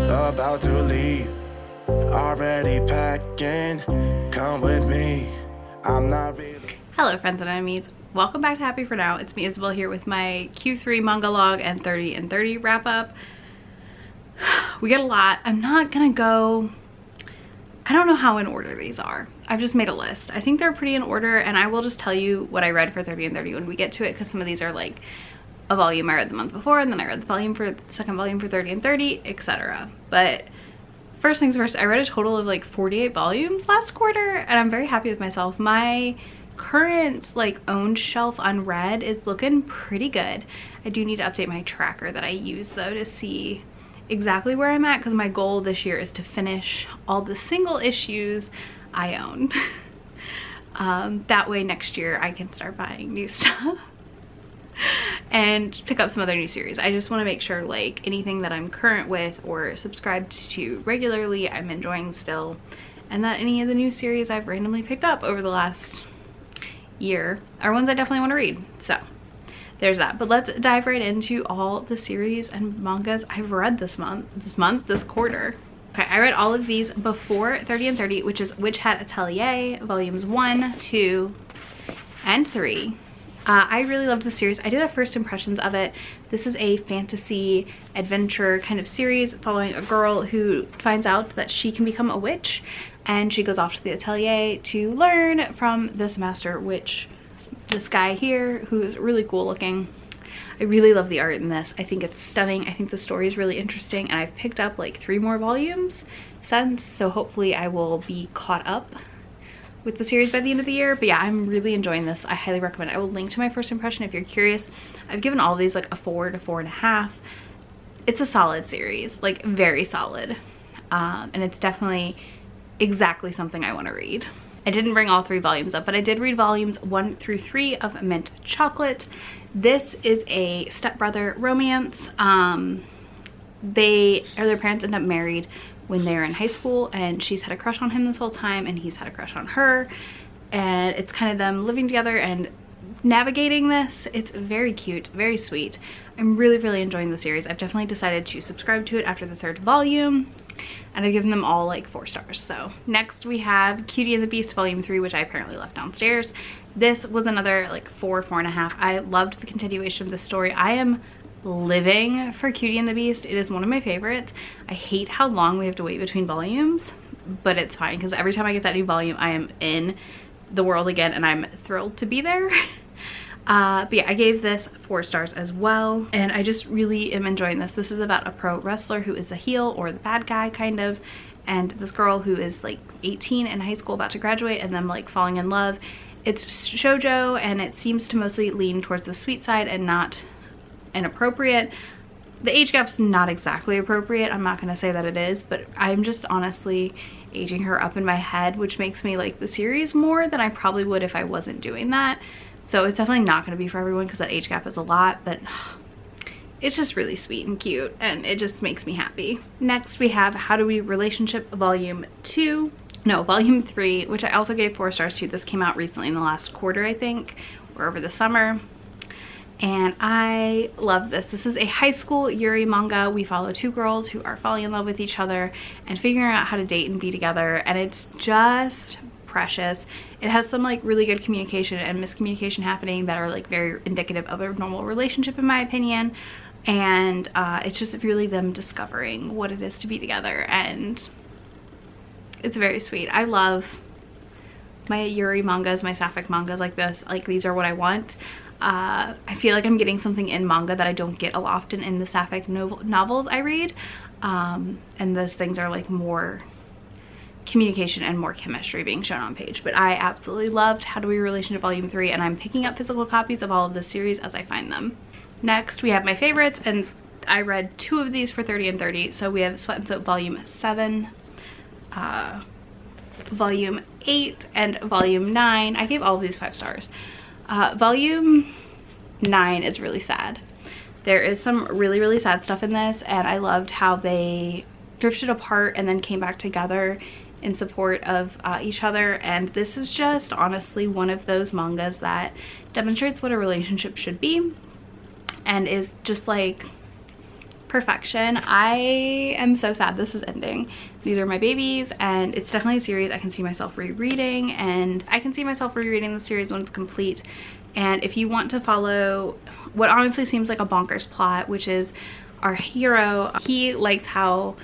about to leave. Already packing, come with me. I'm not really. Hello friends and enemies, welcome back to Happy For Now. It's me Isabel here with my Q3 manga log and 30 and 30 wrap up. We get a lot. I'm not gonna go, I don't know how in order these are. I've just made a list. I think they're pretty in order, and I will just tell you what I read for 30 and 30 when we get to it, because some of these are like a volume I read the month before, and then I read the second volume for 30 and 30, etc. But first things first, I read a total of like 48 volumes last quarter, and I'm very happy with myself. My current like owned shelf unread is looking pretty good. I do need to update my tracker that I use though to see exactly where I'm at, because my goal this year is to finish all the single issues I own. That way next year I can start buying new stuff and pick up some other new series. I just want to make sure like anything that I'm current with or subscribed to regularly I'm enjoying still, and that any of the new series I've randomly picked up over the last year are ones I definitely want to read. So there's that. But let's dive right into all the series and mangas I've read this quarter. Okay, I read all of these before 30 and 30, which is Witch Hat Atelier volumes 1, 2, and 3. I really loved the series. I did a first impressions of it. This is a fantasy adventure kind of series following a girl who finds out that she can become a witch, and she goes off to the atelier to learn from this master witch, this guy here, who is really cool looking. I really love the art in this. I think it's stunning. I think the story is really interesting, and I've picked up like 3 more volumes since, so hopefully I will be caught up with the series by the end of the year. But yeah, I'm really enjoying this. I highly recommend it. I will link to my first impression if you're curious. I've given all of these like a 4 to 4.5. It's a solid series, like very solid, and it's definitely exactly something I want to read. I didn't bring all 3 volumes up, but I did read volumes 1 through 3 of Mint Chocolate. This is a stepbrother romance. Their parents end up married when they're in high school, and she's had a crush on him this whole time, and he's had a crush on her, and it's kind of them living together and navigating this. It's very cute, very sweet. I'm really enjoying the series. I've definitely decided to subscribe to it after the 3rd volume, and I've given them all like 4 stars. So next we have Cutie and the Beast volume 3, which I apparently left downstairs. This was another like 4.5. I loved the continuation of the story. I am living for Cutie and the Beast. It is one of my favorites. I hate how long we have to wait between volumes, but it's fine because every time I get that new volume I am in the world again, and I'm thrilled to be there. But yeah, I gave this 4 stars as well, and I just really am enjoying this. This is about a pro wrestler who is the heel, or the bad guy kind of, and this girl who is like 18 in high school about to graduate, and them like falling in love. It's shoujo, and it seems to mostly lean towards the sweet side and not inappropriate. The age gap's not exactly appropriate. I'm not gonna say that it is, but I'm just honestly aging her up in my head, which makes me like the series more than I probably would if I wasn't doing that. So it's definitely not going to be for everyone, because that age gap is a lot, but it's just really sweet and cute, and it just makes me happy. Next we have How Do We Relationship volume 3, which I also gave 4 stars to. This came out recently in the last quarter, I think, or over the summer, and I love this. This is a high school Yuri manga. We follow 2 girls who are falling in love with each other and figuring out how to date and be together, and it's just precious. It has some like really good communication and miscommunication happening that are like very indicative of a normal relationship in my opinion, and it's just really them discovering what it is to be together, and it's very sweet. I love my Yuri mangas, my sapphic mangas like this. Like, these are what I want. I feel like I'm getting something in manga that I don't get often in the sapphic novels I read, and those things are like more communication and more chemistry being shown on page. But I absolutely loved How Do We Relationship volume 3, and I'm picking up physical copies of all of this series as I find them. Next we have my favorites, and I read 2 of these for 30 and 30. So we have Sweat and Soap volume 7, volume 8, and volume 9. I gave all of these 5 stars. Volume 9 is really sad. There is some really sad stuff in this, and I loved how they drifted apart and then came back together in support of each other. And this is just honestly one of those mangas that demonstrates what a relationship should be, and is just like perfection. I am so sad this is ending. These are my babies, and it's definitely a series I can see myself rereading, and I can see myself rereading the series when it's complete. And if you want to follow what honestly seems like a bonkers plot, which is our hero, he likes how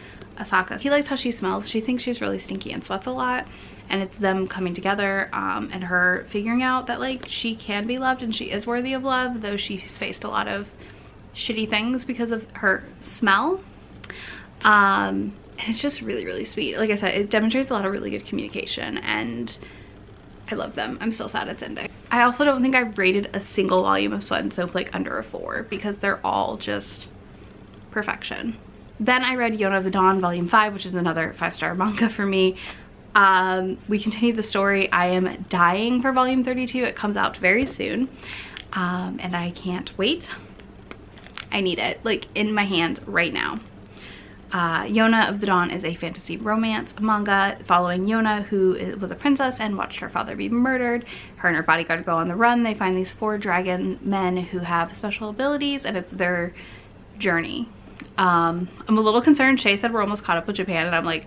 she smells. She thinks she's really stinky and sweats a lot, and it's them coming together and her figuring out that like she can be loved and she is worthy of love, though she's faced a lot of shitty things because of her smell. And it's just really, really sweet. Like I said, it demonstrates a lot of really good communication, and I love them. I'm still sad it's ending. I also don't think I've rated a single volume of Sweat and Soap like under a 4, because they're all just perfection. Then I read Yona of the Dawn Volume 5, which is another 5-star manga for me. We continued the story. I am dying for Volume 32. It comes out very soon, and I can't wait. I need it like in my hands right now. Yona of the Dawn is a fantasy romance manga following Yona, who was a princess and watched her father be murdered. Her and her bodyguard go on the run. They find these 4 dragon men who have special abilities, and it's their journey. I'm a little concerned. Shay said we're almost caught up with Japan, and I'm like,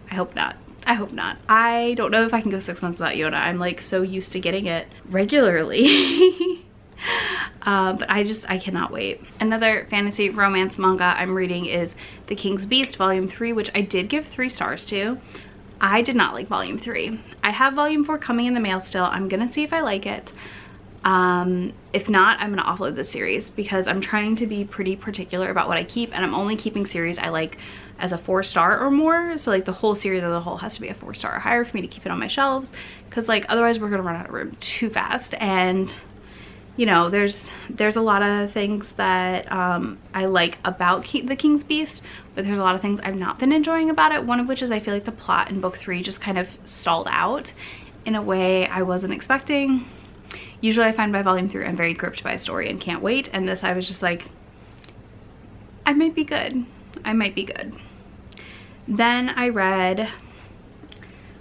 I hope not. I hope not. I don't know if I can go 6 months without Yona. I'm like so used to getting it regularly. But I cannot wait. Another fantasy romance manga I'm reading is The King's Beast Volume 3, which I did give 3 stars to. I did not like Volume 3. I have Volume 4 coming in the mail still. I'm gonna see if I like it. If not, I'm gonna offload this series because I'm trying to be pretty particular about what I keep, and I'm only keeping series I like as a 4-star or more. So like the whole series as a whole has to be a 4-star or higher for me to keep it on my shelves, because like otherwise we're gonna run out of room too fast. And you know, there's a lot of things that I like about The King's Beast, but there's a lot of things I've not been enjoying about it. One of which is I feel like the plot in book 3 just kind of stalled out in a way I wasn't expecting. Usually I find by volume 3 I'm very gripped by a story and can't wait, and this I was just like, I might be good. I might be good. Then I read,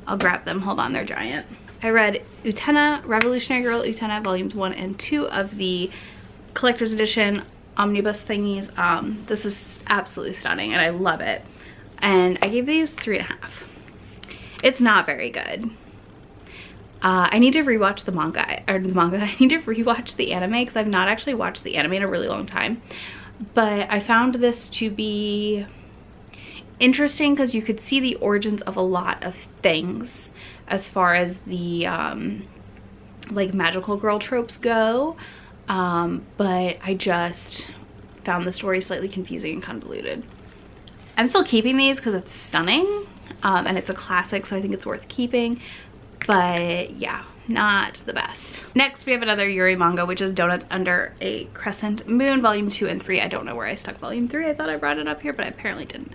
I'll grab them, hold on, they're giant. I read Utena, Revolutionary Girl Utena Volumes 1 and 2 of the collector's edition omnibus thingies. This is absolutely stunning and I love it. And I gave these 3.5. It's not very good. I need to rewatch the manga. I need to rewatch the anime because I've not actually watched the anime in a really long time. But I found this to be interesting because you could see the origins of a lot of things as far as the like magical girl tropes go, but I just found the story slightly confusing and convoluted. I'm still keeping these because it's stunning, and it's a classic, so I think it's worth keeping, but yeah, not the best. Next we have another Yuri manga, which is Donuts Under a Crescent Moon Volume 2 and 3. I don't know where I stuck Volume 3. I thought I brought it up here, but I apparently didn't.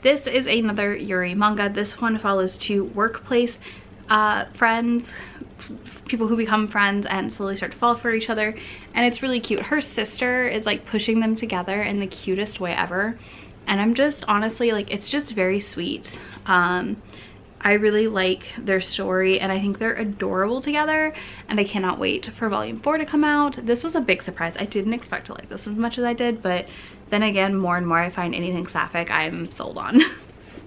This is another Yuri manga. This one follows 2 workplace friends, people who become friends and slowly start to fall for each other, and it's really cute. Her sister is like pushing them together in the cutest way ever, and I'm just honestly like, it's just very sweet. I really like their story and I think they're adorable together, and I cannot wait for Volume 4 to come out. This was a big surprise. I didn't expect to like this as much as I did, but then again, more and more I find anything sapphic I'm sold on.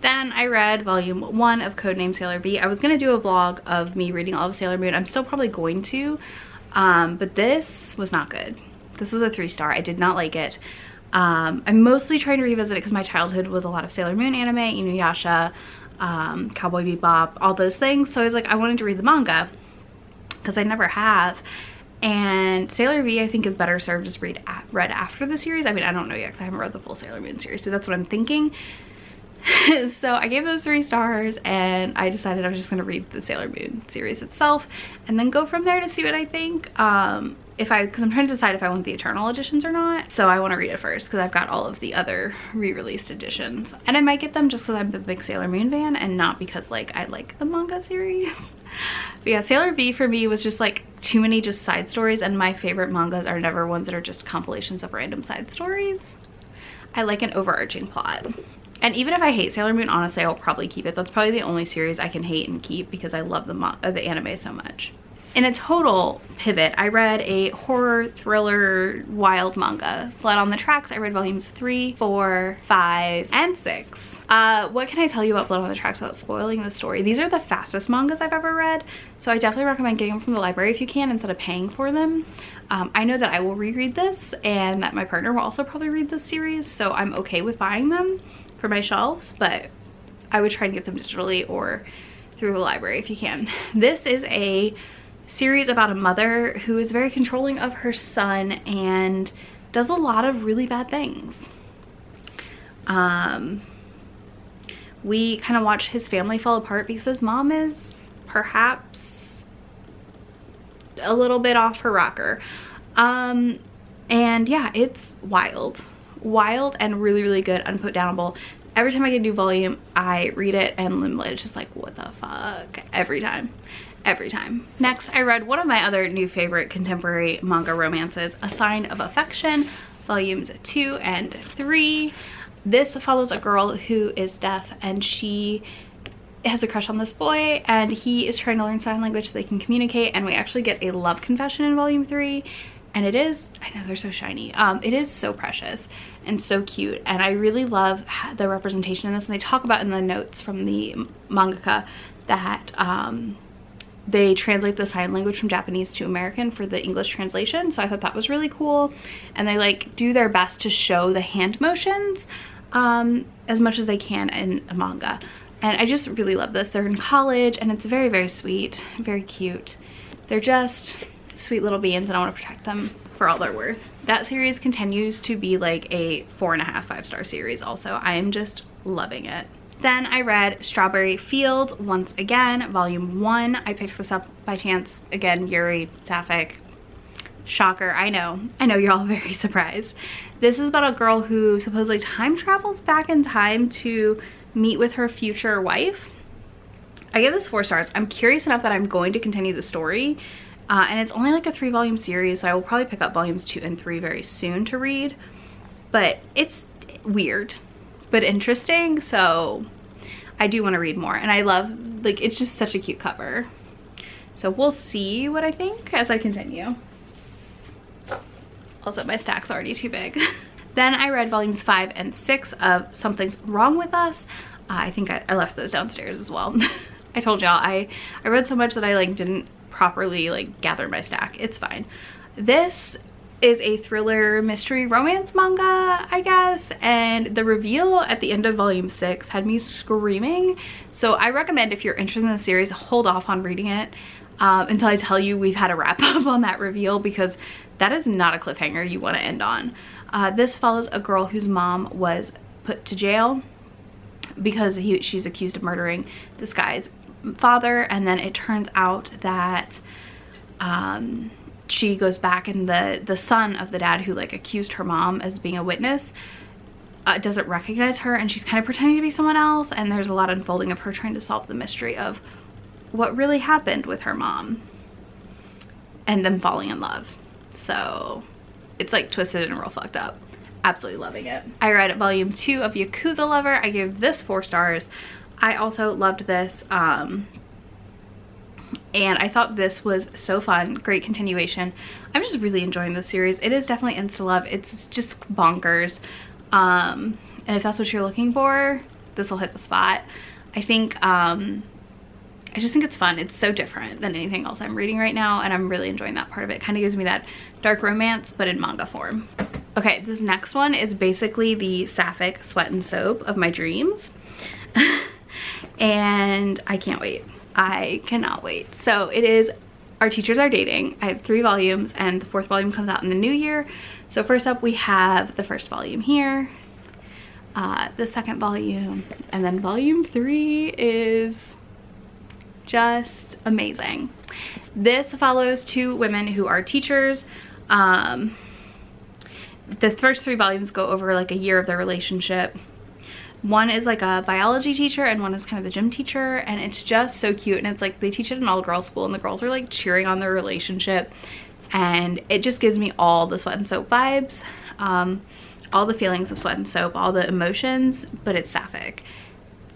Then I read Volume 1 of Codename Sailor V. I was going to do a vlog of me reading all of Sailor Moon. I'm still probably going to, but this was not good. This was a 3-star. I did not like it. I'm mostly trying to revisit it because my childhood was a lot of Sailor Moon anime, Inuyasha, Cowboy Bebop, all those things. So I was like, I wanted to read the manga because I never have. And Sailor V I think is better served as read after the series. I mean, I don't know yet because I haven't read the full Sailor Moon series, so that's what I'm thinking. So I gave those 3 stars and I decided I was just going to read the Sailor Moon series itself and then go from there to see what I think. Because I'm trying to decide if I want the Eternal editions or not. So I want to read it first because I've got all of the other re-released editions. And I might get them just because I'm a big Sailor Moon fan and not because like I like the manga series. But yeah, Sailor V for me was just like too many just side stories, and my favorite mangas are never ones that are just compilations of random side stories. I like an overarching plot. And even if I hate Sailor Moon, honestly, I will probably keep it. That's probably the only series I can hate and keep because I love the anime so much. in a total pivot, I read a horror thriller wild manga. Blood on the Tracks. I read volumes 3, 4, 5, and 6. What can I tell you about Blood on the Tracks without spoiling the story? These are the fastest mangas I've ever read, so I definitely recommend getting them from the library if you can instead of paying for them. I know that I will reread this and that my partner will also probably read this series, so I'm okay with buying them for my shelves, but I would try to get them digitally or through the library if you can. This is a series about a mother who is very controlling of her son and does a lot of really bad things. We kind of watch his family fall apart because his mom is perhaps a little bit off her rocker. And yeah, it's wild and really, really good, unputdownable. Every time I get a new volume, I read it and I'm just like, what the fuck? Every time. Next, I read one of my other new favorite contemporary manga romances, A Sign of Affection, volumes 2 and 3. This follows a girl who is deaf and she has a crush on this boy and he is trying to learn sign language so they can communicate, and we actually get a love confession in volume 3, and it is, I know they're so shiny, it is so precious and so cute, and I really love the representation in this. And they talk about in the notes from the mangaka that they translate the sign language from Japanese to American for the English translation, so I thought that was really cool. And they like do their best to show the hand motions as much as they can in a manga, and I just really love this. They're in college and it's very, very sweet, very cute. They're just sweet little beings and I want to protect them for all they're worth. That series continues to be like a 4.5, 5-star series also. I am just loving it. Then I read Strawberry Fields once again, volume 1. I picked this up by chance. Again, Yuri, Sapphic. Shocker, I know you're all very surprised. This is about a girl who supposedly time travels back in time to meet with her future wife. I give this 4 stars. I'm curious enough that I'm going to continue the story. And it's only like a 3-volume series, so I will probably pick up volumes 2 and 3 very soon to read. But it's weird, but interesting, so I do want to read more. And I love, like, it's just such a cute cover. So we'll see what I think as I continue. Also, my stack's already too big. Then I read volumes 5 and 6 of Something's Wrong With Us. I think I left those downstairs as well. I told y'all, I read so much that I like didn't properly like gather my stack. It's fine. This is a thriller mystery romance manga, I guess, and the reveal at the end of volume 6 had me screaming. So I recommend, if you're interested in the series, hold off on reading it until I tell you we've had a wrap up on that reveal, because that is not a cliffhanger you want to end on. This follows a girl whose mom was put to jail because she's accused of murdering this guy's father, and then it turns out that she goes back, and the son of the dad who like accused her mom as being a witness doesn't recognize her, and she's kind of pretending to be someone else, and there's a lot of unfolding of her trying to solve the mystery of what really happened with her mom and them falling in love. So it's like twisted and real fucked up. Absolutely loving it. I read volume 2 of Yakuza Lover. I gave this 4 stars. I also loved this, and I thought this was so fun. Great continuation. I'm just really enjoying this series. It is definitely insta-love. It's just bonkers, and if that's what you're looking for, this will hit the spot. I think I just think it's fun. It's so different than anything else I'm reading right now, and I'm really enjoying that part of it. It kind of gives me that dark romance, but in manga form. Okay, this next one is basically the sapphic sweat and soap of my dreams. And I can't wait. I cannot wait. So it is Our Teachers Are Dating. I have 3 volumes, and the 4th volume comes out in the new year. So first up we have the 1st volume here, the 2nd volume, and then volume 3 is just amazing. This follows 2 women who are teachers. The first 3 volumes go over like a year of their relationship. One is like a biology teacher and one is kind of the gym teacher, and it's just so cute. And it's like they teach at an all-girls school, and the girls are like cheering on their relationship, and it just gives me all the Sweat and Soap vibes, all the feelings of Sweat and Soap, all the emotions, but it's sapphic.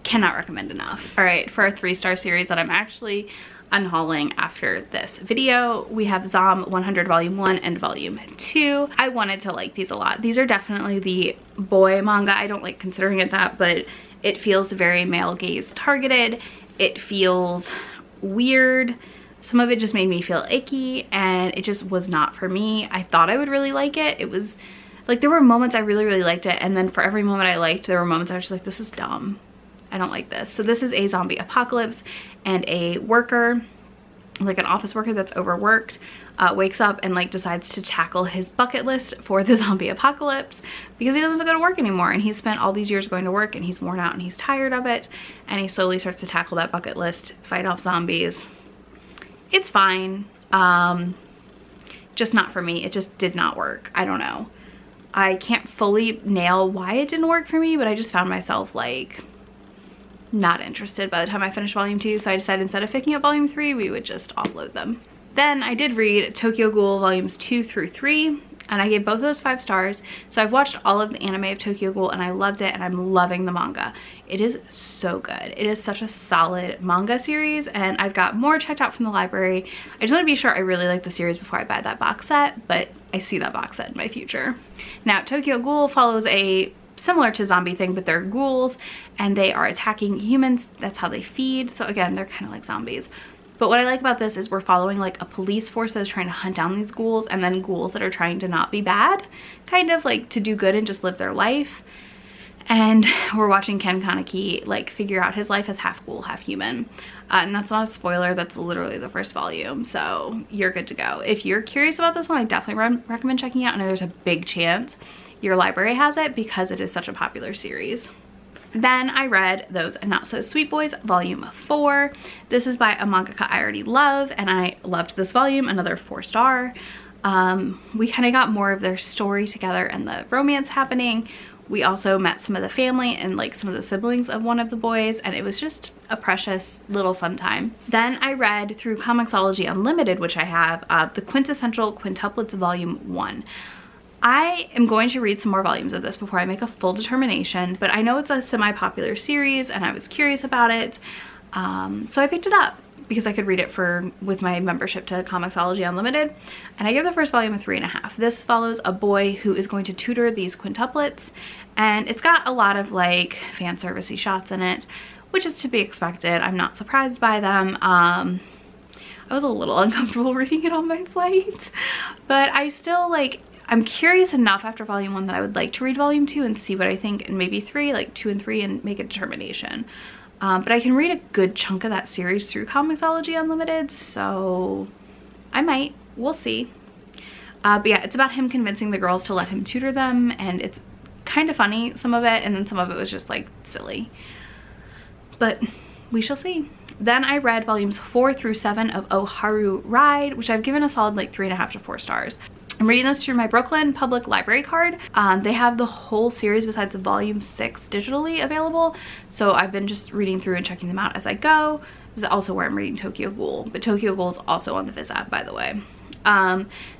Cannot recommend enough. All right, for our 3-star series that I'm actually unhauling after this video. We have Zom 100 Volume 1 and Volume 2. I wanted to like these a lot. These are definitely the boy manga. I don't like considering it that, but it feels very male gaze targeted. It feels weird. Some of it just made me feel icky, and it just was not for me. I thought I would really like it. It was like, there were moments I really liked it, and then for every moment I liked, there were moments I was just like, this is dumb. I don't like this. So this is a zombie apocalypse, and a worker, like an office worker that's overworked, wakes up and like decides to tackle his bucket list for the zombie apocalypse because he doesn't have to go to work anymore, and he's spent all these years going to work and he's worn out and he's tired of it, and he slowly starts to tackle that bucket list, fight off zombies. It's fine, just not for me. It just did not work. I don't know. I can't fully nail why it didn't work for me, but I just found myself like not interested by the time I finished Volume 2, so I decided instead of picking up Volume 3, we would just offload them. Then I did read Tokyo Ghoul Volumes 2 through 3, and I gave both of those 5 stars. So I've watched all of the anime of Tokyo Ghoul and I loved it, and I'm loving the manga. It is so good. It is such a solid manga series, and I've got more checked out from the library. I just want to be sure I really like the series before I buy that box set, but I see that box set in my future. Now, Tokyo Ghoul follows a similar to zombie thing, but they're ghouls and they are attacking humans. That's how they feed. So again, they're kind of like zombies. But what I like about this is we're following like a police force that is trying to hunt down these ghouls, and then ghouls that are trying to not be bad, kind of like to do good and just live their life. And we're watching Ken Kaneki like figure out his life as half ghoul, half human. And that's not a spoiler, that's literally the first volume, so you're good to go. If you're curious about this one, I definitely recommend checking it out, and there's a big chance your library has it because it is such a popular series. Then I read Those Not So Sweet Boys Volume 4. This is by a mangaka I already love, and I loved this volume, another 4-star. We kind of got more of their story together and the romance happening. We also met some of the family and like some of the siblings of one of the boys, and it was just a precious little fun time. Then I read through Comixology Unlimited, which I have, the Quintessential Quintuplets Volume 1. I am going to read some more volumes of this before I make a full determination, but I know it's a semi-popular series and I was curious about it, so I picked it up because I could read it with my membership to Comixology Unlimited, and I gave the first volume a 3.5. This follows a boy who is going to tutor these quintuplets, and it's got a lot of like fan servicey shots in it, which is to be expected. I'm not surprised by them. I was a little uncomfortable reading it on my flight, but I still like, I'm curious enough after Volume 1 that I would like to read Volume 2 and see what I think, and maybe 3, like 2 and 3, and make a determination. But I can read a good chunk of that series through Comixology Unlimited, so I might. We'll see. But yeah, it's about him convincing the girls to let him tutor them, and it's kind of funny, some of it, and then some of it was just like silly. But we shall see. Then I read Volumes 4 through 7 of Oharu Ride, which I've given a solid like 3.5 to 4 stars. I'm reading this through my Brooklyn Public Library card. They have the whole series besides Volume 6 digitally available, so I've been just reading through and checking them out as I go. This is also where I'm reading Tokyo Ghoul, but Tokyo Ghoul is also on the Viz app, by the way.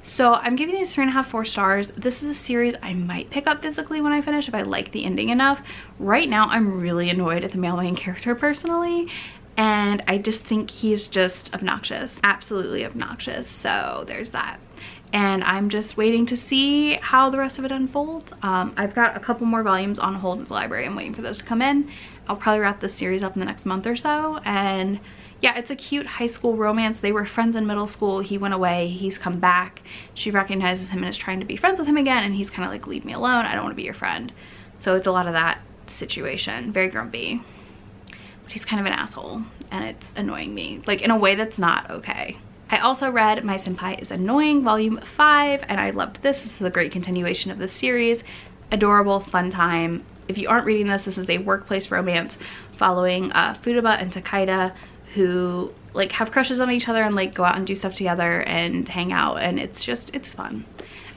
So I'm giving these 3.5, 4 stars. This is a series I might pick up physically when I finish if I like the ending enough. Right now, I'm really annoyed at the male main character personally, and I just think he's just obnoxious, absolutely obnoxious. So there's that. And I'm just waiting to see how the rest of it unfolds. I've got a couple more volumes on hold at the library. I'm waiting for those to come in. I'll probably wrap this series up in the next month or so. And yeah, it's a cute high school romance. They were friends in middle school. He went away, he's come back. She recognizes him and is trying to be friends with him again, and he's kind of like, leave me alone, I don't want to be your friend. So it's a lot of that situation, very grumpy. But he's kind of an asshole, and it's annoying me, like in a way that's not okay. I also read My Senpai is Annoying Volume 5, and I loved this. This is a great continuation of the series. Adorable, fun time. If you aren't reading this, this is a workplace romance following Futaba and Takeda, who like have crushes on each other and like go out and do stuff together and hang out, and it's fun.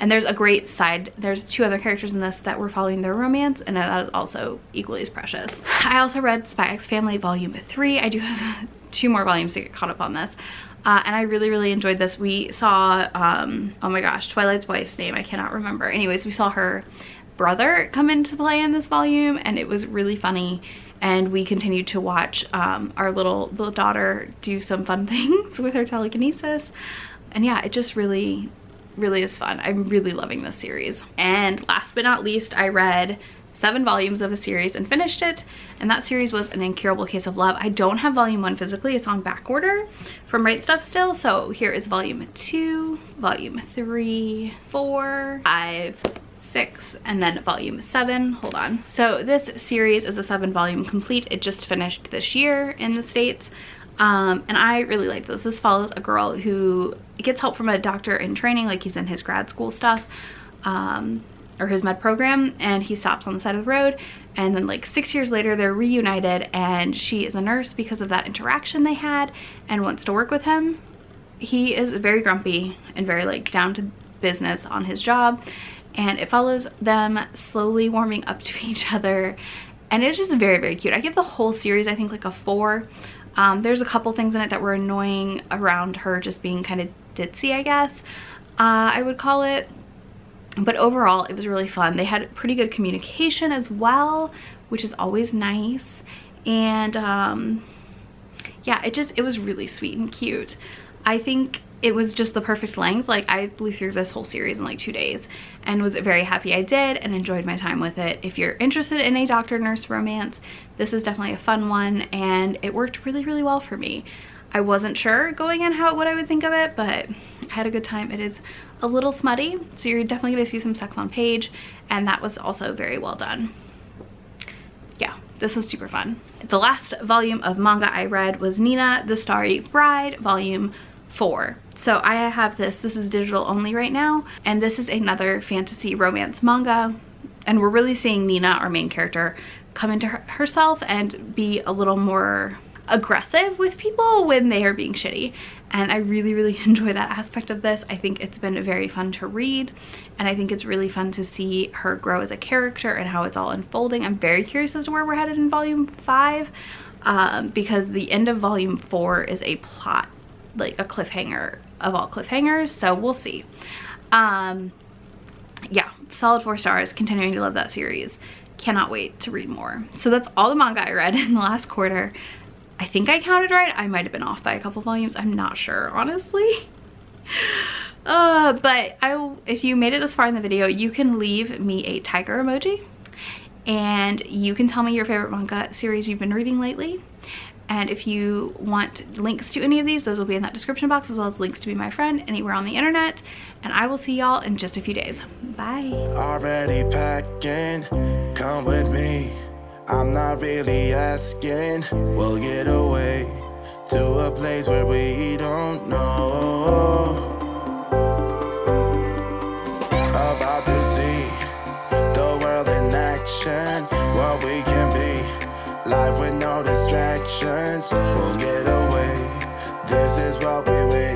And there's a great side, there's 2 other characters in this that were following their romance, and that is also equally as precious. I also read Spy X Family Volume 3. I do have 2 more volumes to get caught up on this. And I really enjoyed this. We saw, oh my gosh, Twilight's wife's name, I cannot remember. Anyways, we saw her brother come into play in this volume, and it was really funny. and we continued to watch our little daughter do some fun things with her telekinesis. And yeah, it just really is fun. I'm really loving this series. And last but not least, I read 7 volumes of a series and finished it, and that series was An Incurable Case of Love. I don't have volume 1 physically. It's on back order from Right Stuff still, so here is volume 2, volume 3, 4, 5, 6, and then volume 7. Hold on. So this series is a 7-volume complete. It just finished this year in the States. And I really like this. This follows a girl who gets help from a doctor in training, like he's in his grad school stuff, or his med program, and he stops on the side of the road, and then like 6 years later they're reunited, and she is a nurse because of that interaction they had and wants to work with him. He is very grumpy and very like down to business on his job, and it follows them slowly warming up to each other, and it's just very cute. I give the whole series I think like a 4. There's a couple things in it that were annoying around her just being kind of ditzy, I guess I would call it. But overall, it was really fun. They had pretty good communication as well, which is always nice. And yeah, it was really sweet and cute. I think it was just the perfect length. Like, I blew through this whole series in like 2 days and was very happy I did and enjoyed my time with it. If you're interested in a doctor-nurse romance, this is definitely a fun one, and it worked really well for me. I wasn't sure going in what I would think of it, but I had a good time. It is a little smutty, so you're definitely going to see some sex on page, and that was also very well done. Yeah, this was super fun. The last volume of manga I read was Nina the Starry Bride, volume 4. So I have this is digital only right now, and this is another fantasy romance manga, and we're really seeing Nina, our main character, come into herself and be a little more aggressive with people when they are being shitty, and I really enjoy that aspect of this. I think it's been very fun to read, and I think it's really fun to see her grow as a character and how it's all unfolding. I'm very curious as to where we're headed in volume 5, because the end of volume 4 is a plot, like a cliffhanger of all cliffhangers, so we'll see. Yeah, solid 4 stars. Continuing to love that series. Cannot wait to read more. So that's all the manga I read in the last quarter. I think I counted right. I might have been off by a couple volumes. I'm not sure, honestly. But if you made it this far in the video, you can leave me a tiger emoji, and you can tell me your favorite manga series you've been reading lately. And if you want links to any of these, those will be in that description box, as well as links to Be My Friend anywhere on the internet. And I will see y'all in just a few days. Bye. Already packing, come with me. I'm not really asking. We'll get away to a place where we don't know. About to see the world in action, what we can be. Life with no distractions, we'll get away. This is what we wait.